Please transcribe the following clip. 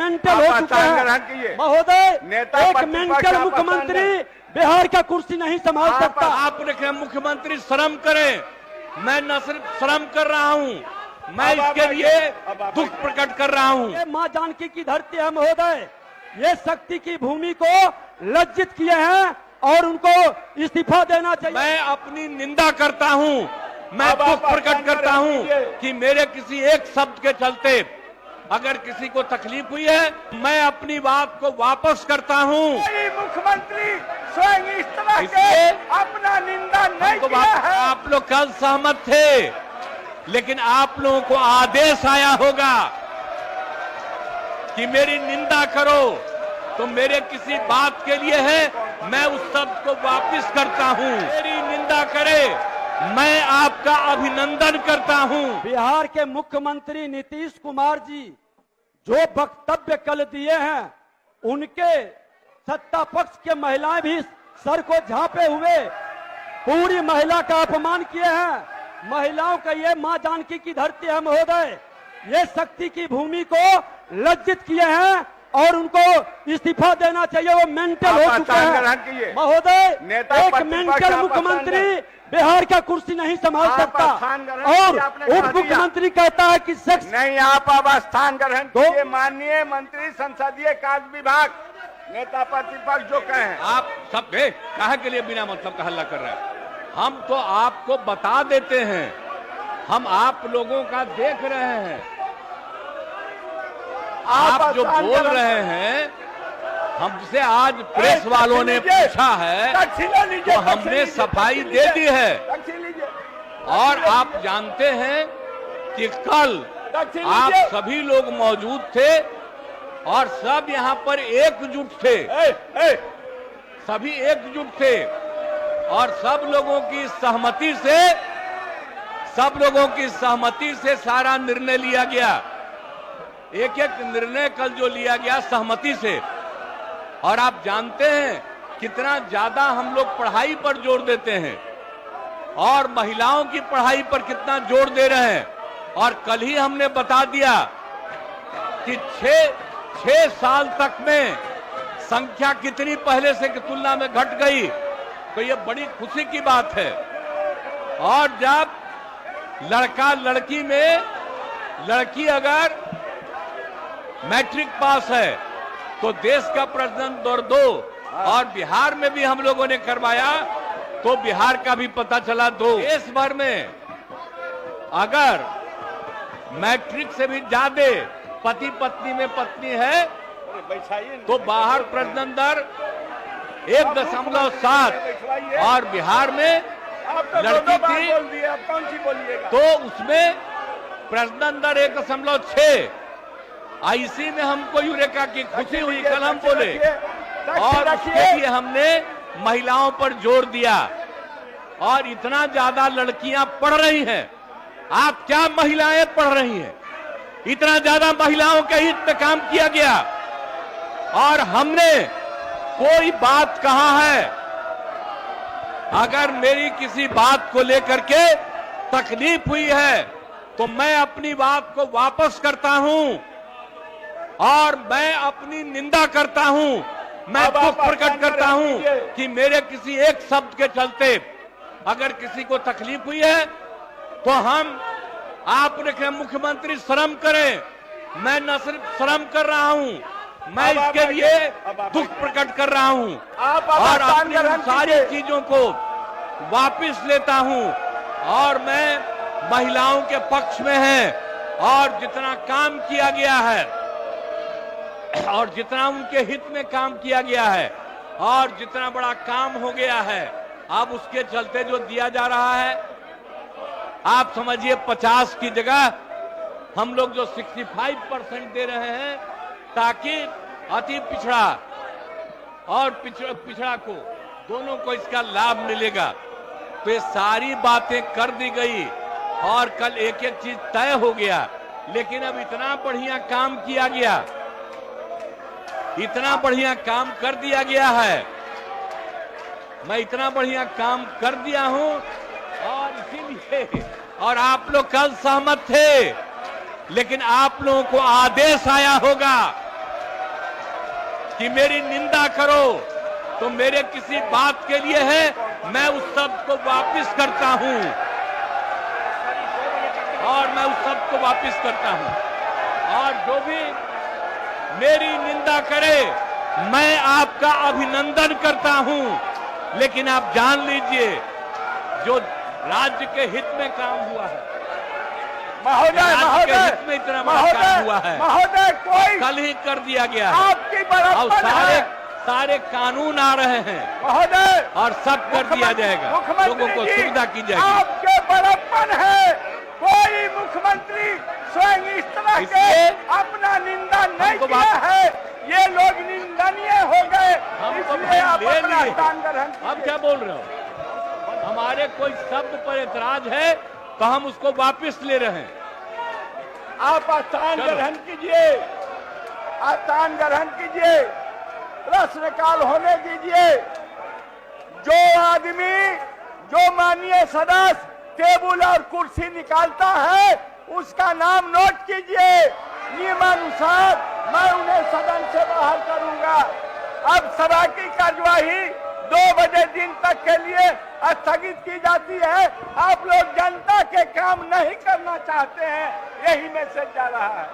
Mental हो चुके हैं महोदय। एक मेंटल मुख्यमंत्री बिहार का कुर्सी नहीं संभाल सकता। आपने कहा मुख्यमंत्री शर्म करें, मैं न सिर्फ शर्म कर रहा हूं, मैं इसके लिए दुख प्रकट कर रहा हूं। मां जानकी की धरती है महोदय, ये शक्ति की भूमि को लज्जित किए हैं और उनको इस्तीफा देना चाहिए। मैं अपनी निंदा करता हूं, मैं दुख प्रकट करता हूं कि मेरे किसी एक शब्द के चलते अगर किसी को तकलीफ हुई है, मैं अपनी बात को वापस करता हूं। मुख्यमंत्री स्वयं इस तरह के अपना निंदा नहीं किया है। आप लोग कल सहमत थे, लेकिन आप लोगों को आदेश आया होगा कि मेरी निंदा करो, तो मेरे किसी बात के लिए है, मैं उस शब्द को वापस करता हूं। मेरी निंदा करे, मैं आपका अभिनंदन करता हूं। बिहार के मुख्यमंत्री नीतीश कुमार जी जो वक्तव्य कल दिए हैं, उनके सत्ता पक्ष के महिलाएं भी सर को झांपे हुए पूरी महिला का अपमान किए हैं। महिलाओं का ये मां जानकी की धरती है महोदय, ये शक्ति की भूमि को लज्जित किए हैं और उनको इस्तीफा देना चाहिए। वो मेंटल हो चुके हैं महोदय। एक मेंटल मुख्यमंत्री बिहार का कुर्सी नहीं संभाल सकता और उप मुख्यमंत्री कहता है कि सेक्स नहीं। आप अब स्थान ग्रहण कीजिए। माननीय मंत्री संसदीय कार्य विभाग नेता प्रतिपक्ष जो कहें। आप सब कहे के लिए बिना मतलब का हल्ला कर रहे हैं। हम तो आपको बता देते हैं, हम आप लोगों का देख रहे हैं। आप जो बोल रहे हैं, हमसे आज प्रेस वालों ने पूछा है तो हमने सफाई दे दी है। और आप जानते हैं कि कल आप सभी लोग मौजूद थे और सब यहाँ पर एकजुट थे, सभी एकजुट थे और सब लोगों की सहमति से सारा निर्णय लिया गया। एक एक निर्णय कल जो लिया गया सहमति से। और आप जानते हैं कितना ज्यादा हम लोग पढ़ाई पर जोर देते हैं और महिलाओं की पढ़ाई पर कितना जोर दे रहे हैं। और कल ही हमने बता दिया कि 6 साल तक में संख्या कितनी पहले से की तुलना में घट गई, तो ये बड़ी खुशी की बात है। और जब लड़का लड़की में लड़की अगर मैट्रिक पास है तो देश का प्रजनन दर 2, और बिहार में भी हम लोगों ने करवाया तो बिहार का भी पता चला 2। देश भर में अगर मैट्रिक से भी ज्यादा पति पत्नी में पत्नी है तो बाहर प्रजनन दर 1.7 और बिहार में लड़की थी तो उसमें प्रजनन दर 1.6। आईसी में हमको यूरेका की खुशी हुई, कल हम बोले, और उसके लिए हमने महिलाओं पर जोर दिया। और इतना ज्यादा लड़कियां पढ़ रही हैं, आप क्या महिलाएं पढ़ रही हैं, इतना ज्यादा महिलाओं के हित में काम किया गया। और हमने कोई बात कहा है, अगर मेरी किसी बात को लेकर के तकलीफ हुई है तो मैं अपनी बात को वापस करता हूं और मैं अपनी निंदा करता हूं, मैं दुख प्रकट करता हूं कि मेरे किसी एक शब्द के चलते अगर किसी को तकलीफ हुई है तो आपने कहा मुख्यमंत्री शर्म करें, मैं न सिर्फ शर्म कर रहा हूं, मैं इसके लिए दुख प्रकट कर रहा हूं और अपनी सारी चीजों को वापस लेता हूं। और मैं महिलाओं के पक्ष में है और जितना काम किया गया है और जितना उनके हित में काम किया गया है और जितना बड़ा काम हो गया है, अब उसके चलते जो दिया जा रहा है, आप समझिए 50 की जगह हम लोग जो 65% दे रहे हैं ताकि अति पिछड़ा और पिछड़ा को दोनों को इसका लाभ मिलेगा। तो ये सारी बातें कर दी गई और कल एक एक चीज तय हो गया। लेकिन अब इतना बढ़िया काम किया गया, इतना बढ़िया काम कर दिया गया है, मैं इतना बढ़िया काम कर दिया हूं और इसीलिए, और आप लोग कल सहमत थे, लेकिन आप लोगों को आदेश आया होगा कि मेरी निंदा करो तो मेरे किसी बात के लिए है, मैं उस शब्द को वापस करता हूं और मैं उस शब्द को वापस करता हूं। और जो भी मेरी निंदा करे मैं आपका अभिनंदन करता हूं, लेकिन आप जान लीजिए जो राज्य के हित में काम हुआ है, महोदय हित में इतना बड़ा काम हुआ है, महोदय कोई कल ही कर दिया गया है। आपकी बड़प्पन है सारे कानून आ रहे हैं महोदय, और सब कर दिया जाएगा, लोगों को सुविधा की जाएगी। आपके बड़प्पन है, कोई मुख्यमंत्री स्वयं इस तरह के अपना निंदा नहीं किया है। ये लोग निंदनीय हो गए, इसलिए आप अपना स्थान ग्रहण कीजिए। अब क्या बोल रहे हो? हमारे कोई शब्द पर ऐतराज है तो हम उसको वापस ले रहे हैं। आप स्थान ग्रहण कीजिए, स्थान ग्रहण कीजिए, प्रश्नकाल होने दीजिए। जो आदमी, जो माननीय सदस्य टेबल और कुर्सी निकालता है उसका नाम नोट कीजिए। नियमानुसार मैं उन्हें सदन से बाहर करूंगा। अब सभा की कार्यवाही 2 बजे दिन तक के लिए स्थगित की जाती है। आप लोग जनता के काम नहीं करना चाहते हैं, यही मैसेज जा रहा है।